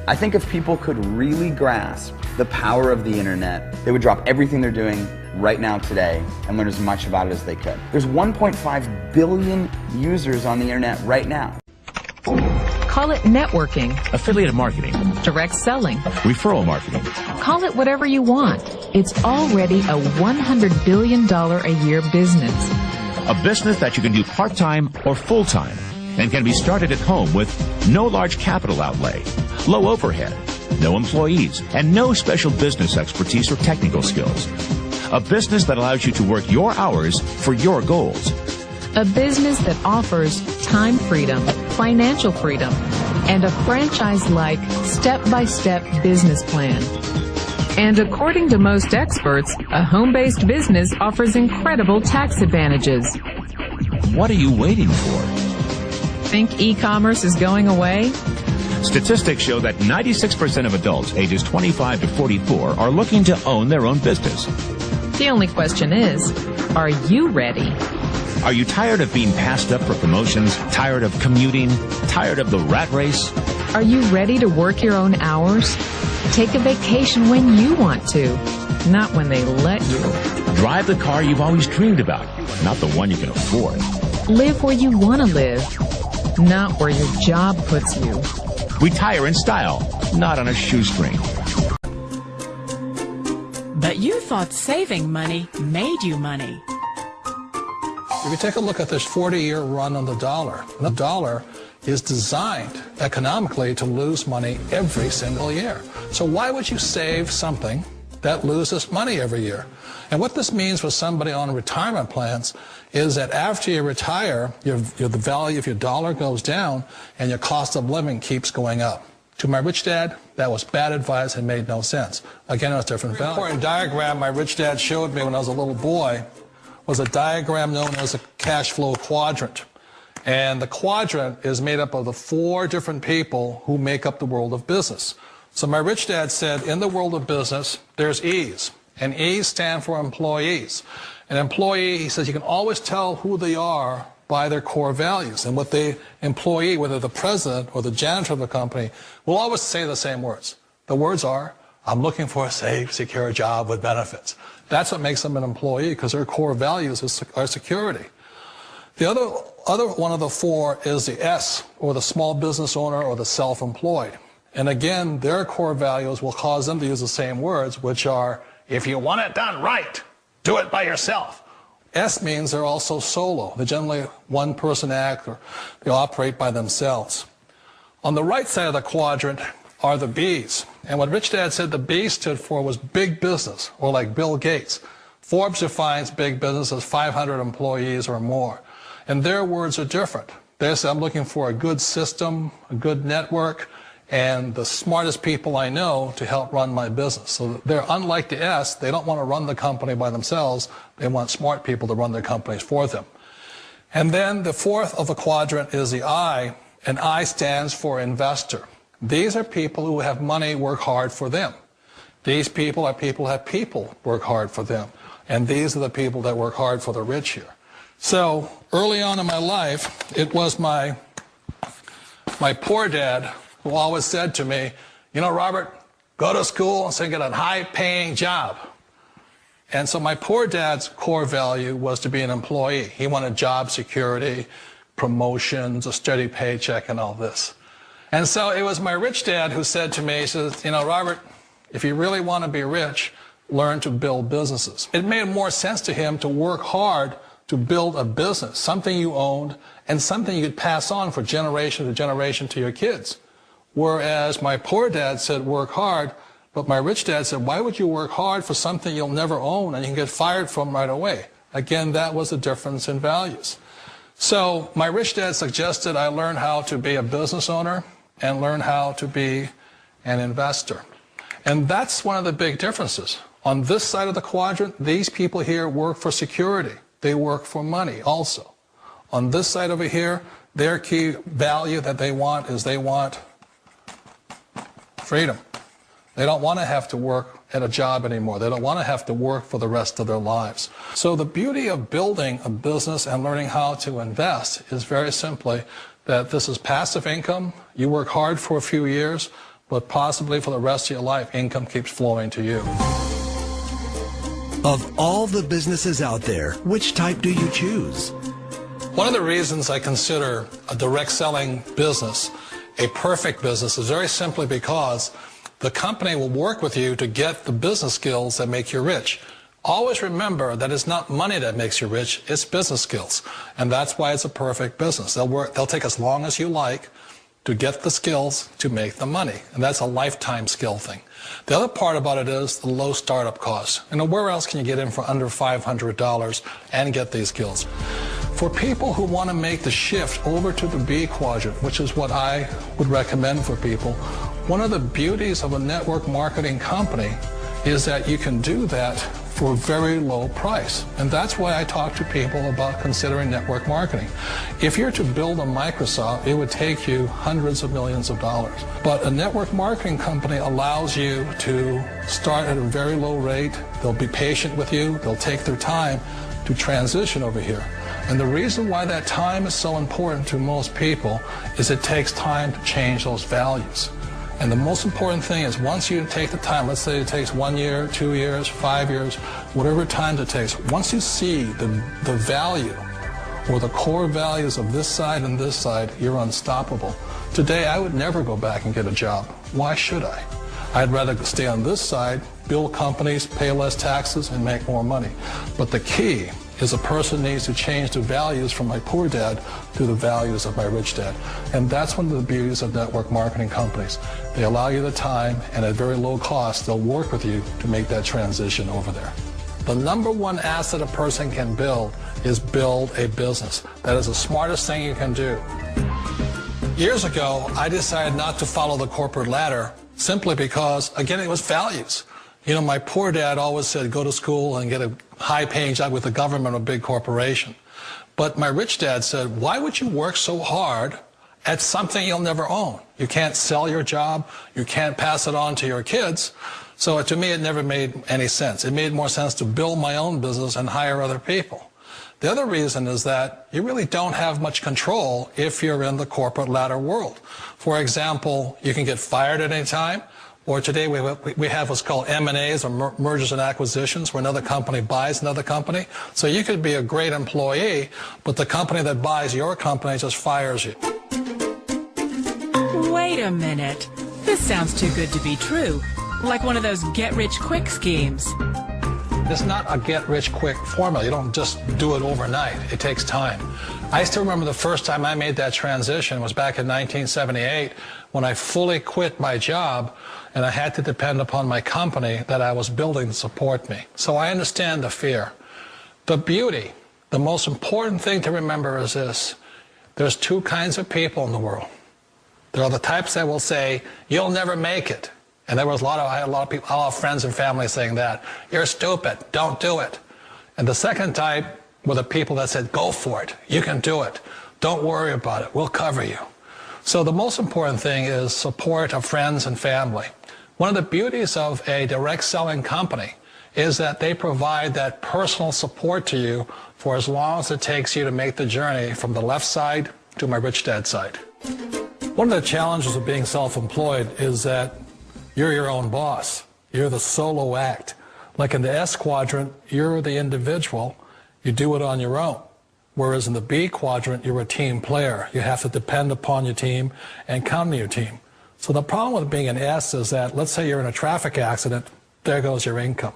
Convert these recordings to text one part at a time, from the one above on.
I think if people could really grasp the power of the internet, they would drop everything they're doing right now today and learn as much about it as they could. There's 1.5 billion users on the internet right now. Call it networking, affiliate marketing, direct selling, referral marketing. Call it whatever you want. It's already a $100 billion a year business. A business that you can do part-time or full-time and can be started at home with no large capital outlay, low overhead, no employees, and no special business expertise or technical skills. A business that allows you to work your hours for your goals. A business that offers time freedom, financial freedom, and a franchise-like, step-by-step business plan. And according to most experts, a home-based business offers incredible tax advantages. What are you waiting for? Think e-commerce is going away? Statistics show that 96% of adults ages 25 to 44 are looking to own their own business. The only question is, are you ready? Are you tired of being passed up for promotions, tired of commuting, tired of the rat race? Are you ready to work your own hours? Take a vacation when you want to, not when they let you. Drive the car you've always dreamed about, not the one you can afford. Live where you want to live, not where your job puts you. Retire in style, not on a shoestring. But you thought saving money made you money. If you take a look at this 40-year run on the dollar is designed economically to lose money every single year. So why would you save something that loses money every year? And what this means for somebody on retirement plans is that after you retire, the value of your dollar goes down and your cost of living keeps going up. To my rich dad, that was bad advice and made no sense. Again, it was different value. An important diagram my rich dad showed me when I was a little boy was a diagram known as a cash flow quadrant. And the quadrant is made up of the 4 different people who make up the world of business. So my rich dad said, in the world of business, there's E's. And E's stand for employees. An employee, he says, you can always tell who they are by their core values. And what the employee, whether the president or the janitor of the company, will always say the same words. The words are, I'm looking for a safe, secure job with benefits. That's what makes them an employee, because their core values are security. The other one of the 4 is the S, or the small business owner or the self-employed. And again, their core values will cause them to use the same words, which are, if you want it done right, do it by yourself. S means they're also solo. They're generally one-person act, or they operate by themselves. On the right side of the quadrant are the B's. And what Rich Dad said the B stood for was big business, or like Bill Gates. Forbes defines big business as 500 employees or more. And their words are different. They say, I'm looking for a good system, a good network, and the smartest people I know to help run my business. So they're unlike the S. They don't want to run the company by themselves. They want smart people to run their companies for them. And then the 4th of the quadrant is the I, and I stands for investor. These are people who have money work hard for them. These people are people who have people work hard for them. And these are the people that work hard for the rich here. So early on in my life, it was my poor dad who always said to me, you know, Robert, go to school and so get a high-paying job. And so my poor dad's core value was to be an employee. He wanted job security, promotions, a steady paycheck, and all this. And so it was my rich dad who said to me, he says, you know, Robert, if you really want to be rich, learn to build businesses. It made more sense to him to work hard to build a business, something you owned, and something you could pass on for generation to generation to your kids. Whereas my poor dad said work hard, but my rich dad said, why would you work hard for something you'll never own and you can get fired from right away? Again, that was the difference in values. So my rich dad suggested I learn how to be a business owner and learn how to be an investor. And that's one of the big differences. On this side of the quadrant, these people here work for security. They work for money also. On this side over here, their key value that they want is they want freedom. They don't want to have to work at a job anymore. They don't want to have to work for the rest of their lives. So the beauty of building a business and learning how to invest is very simply that this is passive income. You work hard for a few years, but possibly for the rest of your life, income keeps flowing to you. Of all the businesses out there, which type do you choose? One of the reasons I consider a direct selling business a perfect business is very simply because the company will work with you to get the business skills that make you rich. Always remember that it's not money that makes you rich, it's business skills. And that's why it's a perfect business. They'll take as long as you like to get the skills to make the money. And that's a lifetime skill thing. The other part about it is the low startup cost. Where else can you get in for under $500 and get these skills? For people who want to make the shift over to the B quadrant, which is what I would recommend for people, one of the beauties of a network marketing company is that you can do that for a very low price. And that's why I talk to people about considering network marketing. If you're to build a Microsoft, it would take you hundreds of millions of dollars. But a network marketing company allows you to start at a very low rate. They'll be patient with you. They'll take their time to transition over here. And the reason why that time is so important to most people is it takes time to change those values. And the most important thing is once you take the time, let's say it takes 1 year, 2 years, 5 years, whatever time it takes, once you see the value or the core values of this side and this side, you're unstoppable. Today, I would never go back and get a job. Why should I? I'd rather stay on this side, build companies, pay less taxes, and make more money. But the key is a person needs to change the values from my poor dad to the values of my rich dad. And that's one of the beauties of network marketing companies. They allow you the time, and at very low cost, they'll work with you to make that transition over there. The number one asset a person can build is build a business. That is the smartest thing you can do. Years ago, I decided not to follow the corporate ladder simply because, again, it was values. My poor dad always said, go to school and get a high-paying job with the government or a big corporation. But my rich dad said, why would you work so hard at something you'll never own? You can't sell your job. You can't pass it on to your kids. So to me, it never made any sense. It made more sense to build my own business and hire other people. The other reason is that you really don't have much control if you're in the corporate ladder world. For example, you can get fired at any time. Or today we have what's called M&As, or mergers and acquisitions, where another company buys another company. So you could be a great employee, but the company that buys your company just fires you. Wait a minute. This sounds too good to be true. Like one of those get-rich-quick schemes. It's not a get-rich-quick formula. You don't just do it overnight. It takes time. I still remember the first time I made that transition was back in 1978 when I fully quit my job and I had to depend upon my company that I was building to support me. So I understand the fear. The beauty, the most important thing to remember is this. There's two kinds of people in the world. There are the types that will say, you'll never make it. And I had a lot of people, a lot of friends and family saying that. You're stupid, don't do it. And the second type were the people that said, go for it, you can do it. Don't worry about it, we'll cover you. So the most important thing is support of friends and family. One of the beauties of a direct selling company is that they provide that personal support to you for as long as it takes you to make the journey from the left side to my rich dad side. One of the challenges of being self-employed is that you're your own boss. You're the solo act. Like in the S quadrant, you're the individual. You do it on your own. Whereas in the B quadrant, you're a team player. You have to depend upon your team and count on your team. So the problem with being an S is that, let's say you're in a traffic accident, there goes your income.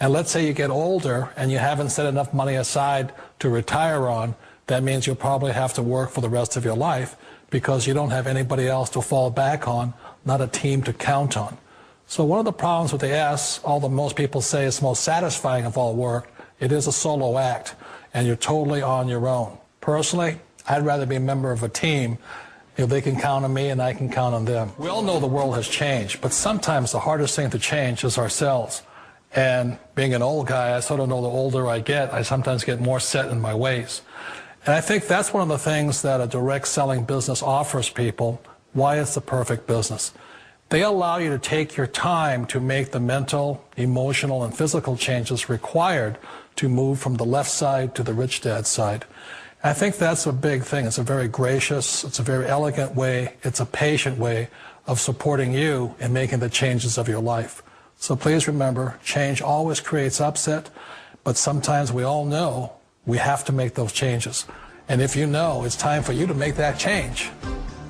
And let's say you get older and you haven't set enough money aside to retire on, that means you'll probably have to work for the rest of your life because you don't have anybody else to fall back on, not a team to count on. So one of the problems with the S, although most people say it's the most satisfying of all work, it is a solo act, and you're totally on your own. Personally, I'd rather be a member of a team. They can count on me and I can count on them. We all know the world has changed, but sometimes the hardest thing to change is ourselves. And being an old guy, I sort of know the older I get, I sometimes get more set in my ways. And I think that's one of the things that a direct selling business offers people, why it's the perfect business. They allow you to take your time to make the mental, emotional, and physical changes required to move from the left side to the rich dad side. I think that's a big thing. It's a very gracious, it's a very elegant way, it's a patient way of supporting you in making the changes of your life. So please remember, change always creates upset, but sometimes we all know we have to make those changes. And if you know it's time for you to make that change,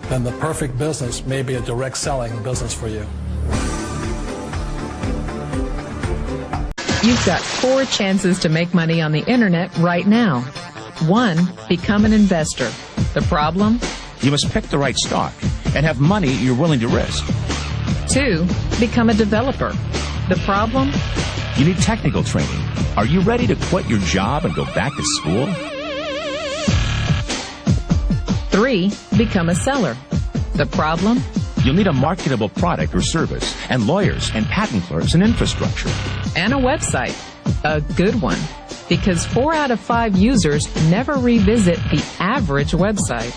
then the perfect business may be a direct selling business for you. You've got 4 chances to make money on the internet right now. 1, become an investor. The problem? You must pick the right stock and have money you're willing to risk. 2, become a developer. The problem? You need technical training. Are you ready to quit your job and go back to school? 3, become a seller. The problem? You'll need a marketable product or service, and lawyers and patent clerks and infrastructure. And a website. A good one. Because 4 out of 5 users never revisit the average website.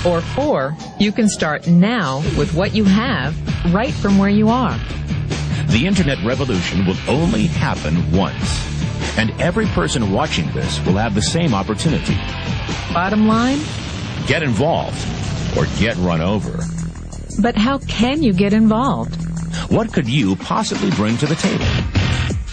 Or 4, you can start now with what you have right from where you are. The internet revolution will only happen once. And every person watching this will have the same opportunity. Bottom line? Get involved or get run over. But how can you get involved? What could you possibly bring to the table?